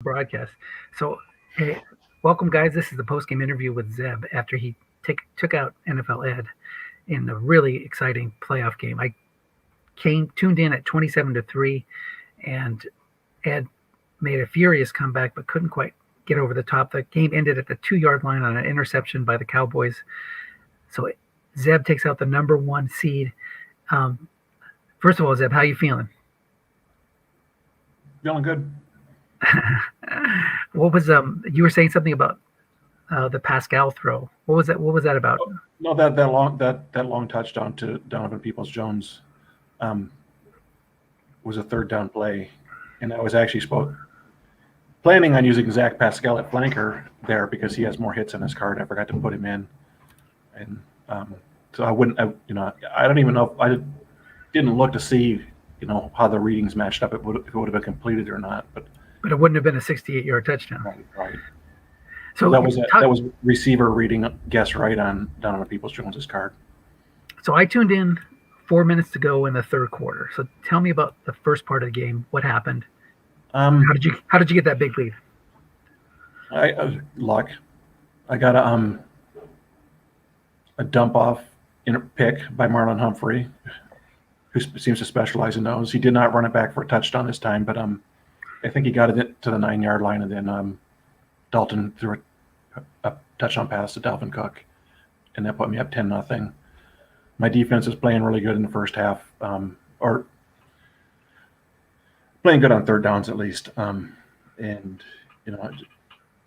broadcast. So, hey, welcome, guys. This is the post game interview with Zeb after he took out NFL Ed in a really exciting playoff game. I tuned in at 27-3, and Ed made a furious comeback but couldn't quite get over the top. The game ended at the 2 yard line on an interception by the Cowboys. So Zeb takes out the number one seed. Um, First of all, Zeb, how you feeling? Feeling good. What was you were saying something about the Pascal throw. What was that? What was that about? No, that long touchdown to Donovan Peoples-Jones was a third down play, and I was actually planning on using Zach Pascal at flanker there because he has more hits on his card. I forgot to put him in, and so I wouldn't. I don't even know if I didn't look to see how the readings matched up. If it would have been completed or not, but it wouldn't have been a 68-yard touchdown. Right. So that was receiver reading guess right on Donovan Peoples-Jones's card. So I tuned in 4 minutes to go in the third quarter. So tell me about the first part of the game. What happened? How did you get that big lead? Luck. I got a dump off in a pick by Marlon Humphrey, who seems to specialize in those. He did not run it back for a touchdown this time, but I think he got it to the 9-yard line, and then Dalton threw a touchdown pass to Dalvin Cook, and that put me up 10-0. My defense was playing really good in the first half, or playing good on third downs at least. And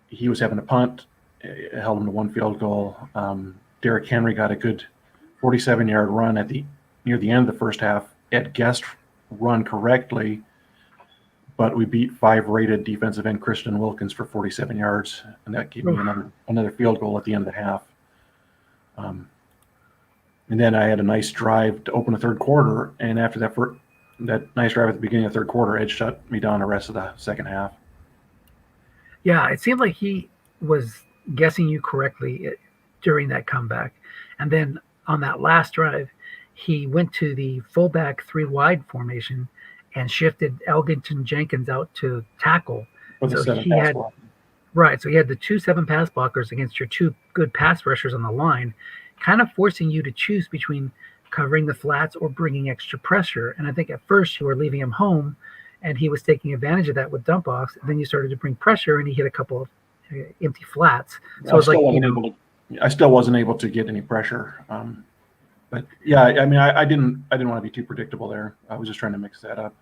he was having a punt, held him to one field goal. Derrick Henry got a good 47-yard run near the end of the first half. Ed Guest run correctly, but we beat 5-rated defensive end Christian Wilkins for 47 yards, and that gave me another field goal at the end of the half. And then I had a nice drive to open the third quarter, and after that nice drive at the beginning of the third quarter, Ed shut me down the rest of the second half. Yeah, it seemed like he was guessing you correctly during that comeback. And then on that last drive, he went to the fullback 3-wide formation and shifted Elgington Jenkins out to tackle. So he had the 2 7 pass blockers against your 2 good pass rushers on the line, kind of forcing you to choose between covering the flats or bringing extra pressure. And I think at first you were leaving him home, and he was taking advantage of that with dump offs. Then you started to bring pressure, and he hit a couple of empty flats. So I still wasn't able to get any pressure. But yeah, I mean, I didn't want to be too predictable there. I was just trying to mix that up.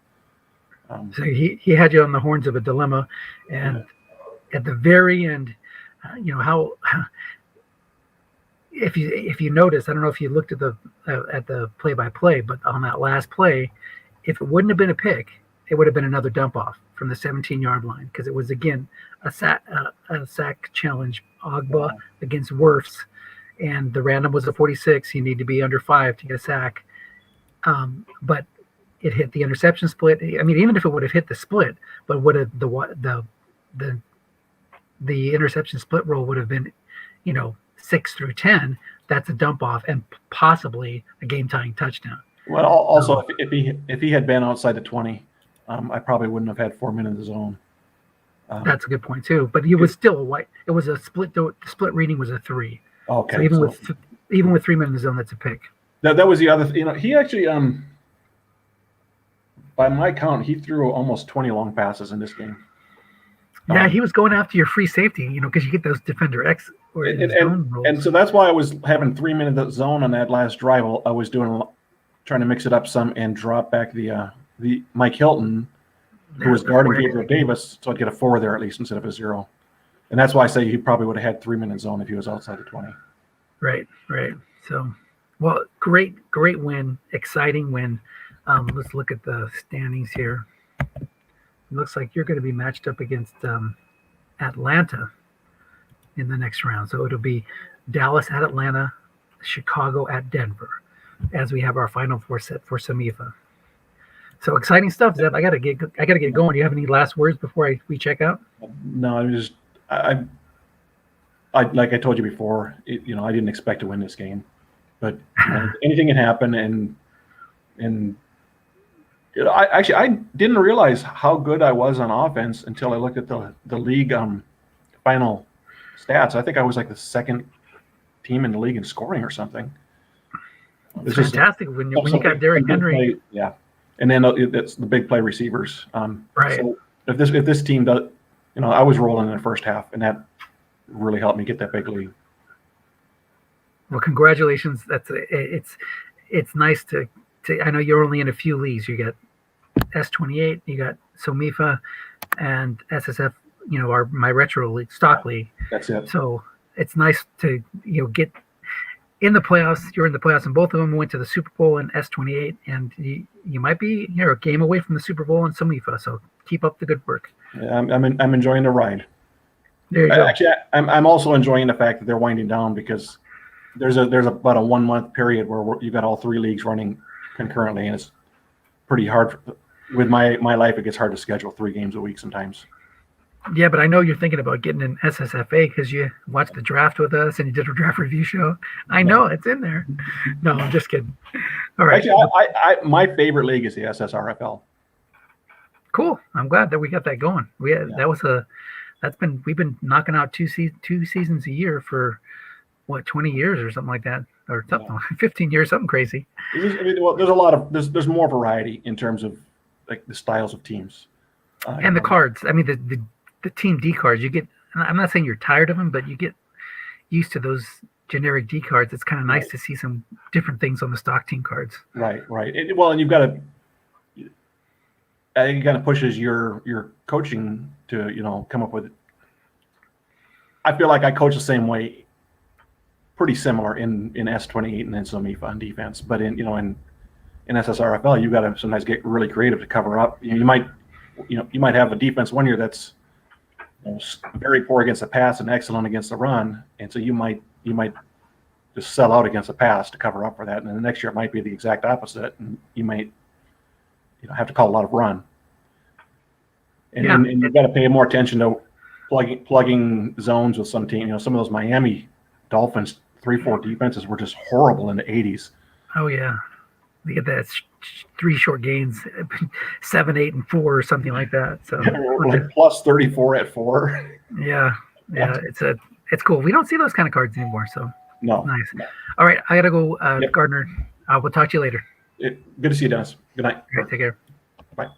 So he had you on the horns of a dilemma, and at the very end, how if you notice, I don't know if you looked at the play-by-play, but on that last play, if it wouldn't have been a pick, it would have been another dump off from the 17-yard line, because it was again a sack challenge, Ogba against Wirfs, and the random was a 46. You need to be under 5 to get a sack, but it hit the interception split. I mean, even if it would have hit the split, but would have the interception split roll would have been, 6 through 10. That's a dump off and possibly a game tying touchdown. Well, also if he had been outside the 20, I probably wouldn't have had 4 men in the zone. That's a good point too. But he was still a white. It was a split. The split reading was a 3. Okay. So even with 3 men in the zone, that's a pick. That was the other. He actually by my count, he threw almost 20 long passes in this game. Yeah, he was going after your free safety, because you get those defender X or zone rolls. And so that's why I was having 3 men in the zone on that last drive. I was trying to mix it up some and drop back the Mike Hilton, who was guarding Gabriel Davis, so I'd get a 4 there at least instead of a 0. And that's why I say he probably would have had 3 men in zone if he was outside the 20. Right. So, well, great win, exciting win. Let's look at the standings here. It looks like you're going to be matched up against Atlanta in the next round. So it'll be Dallas at Atlanta, Chicago at Denver, as we have our Final Four set for SOMIFA. So exciting stuff, Zeb. I gotta get going. Do you have any last words before we check out? No, I like I told you before. I didn't expect to win this game, but anything can happen, and I didn't realize how good I was on offense until I looked at the league final stats. I think I was like the second team in the league in scoring or something. It's fantastic when you got Derrick Henry. Play, yeah, and then it's the big play receivers. Right. So if this team does, I was rolling in the first half, and that really helped me get that big lead. Well, congratulations. It's nice to. I know you're only in a few leagues. You got S28, you got SOMIFA, and SSF. My retro league, stock league. That's it. So it's nice to get in the playoffs. You're in the playoffs, and both of them went to the Super Bowl in S28, and you might be a game away from the Super Bowl in SOMIFA. So keep up the good work. Yeah, I'm enjoying the ride. There you go. Actually, I'm also enjoying the fact that they're winding down because there's about a 1 month period where you've got all three leagues running concurrently, and it's pretty hard. With my life, it gets hard to schedule 3 games a week sometimes. Yeah, but I know you're thinking about getting an SSFA because you watched the draft with us and you did a draft review show. I know it's in there. No, I'm just kidding. All right. Actually, my favorite league is the SSRFL. Cool. I'm glad that we got that going. We've been knocking out two seasons a year for 20 years or something like that, or something 15 years, something crazy. There's more variety in terms of like the styles of teams and the cards. I mean, the team D cards you get. I'm not saying you're tired of them, but you get used to those generic D cards. It's kind of nice to see some different things on the stock team cards. Right. And you've got to. I think it kind of pushes your coaching to come up with. I feel like I coach the same way, pretty similar in S28 and then SOMIFA on defense, but in SSRFL you got to sometimes get really creative to cover up. You might have a defense one year that's very poor against the pass and excellent against the run, and so you might just sell out against the pass to cover up for that, and then the next year it might be the exact opposite, and you might have to call a lot of run. And you've got to pay more attention to plugging zones with some team. Some of those Miami Dolphins 3-4 defenses were just horrible in the 80s. Oh yeah, they get that 3 short gains, 7, 8, and 4 or something like that. So like plus 34 at 4. Yeah, it's cool. We don't see those kind of cards anymore. So no, nice. No. All right, I gotta go, Gardner. We'll talk to you later. Good to see you, Dennis. Good night. All right, take care. Bye.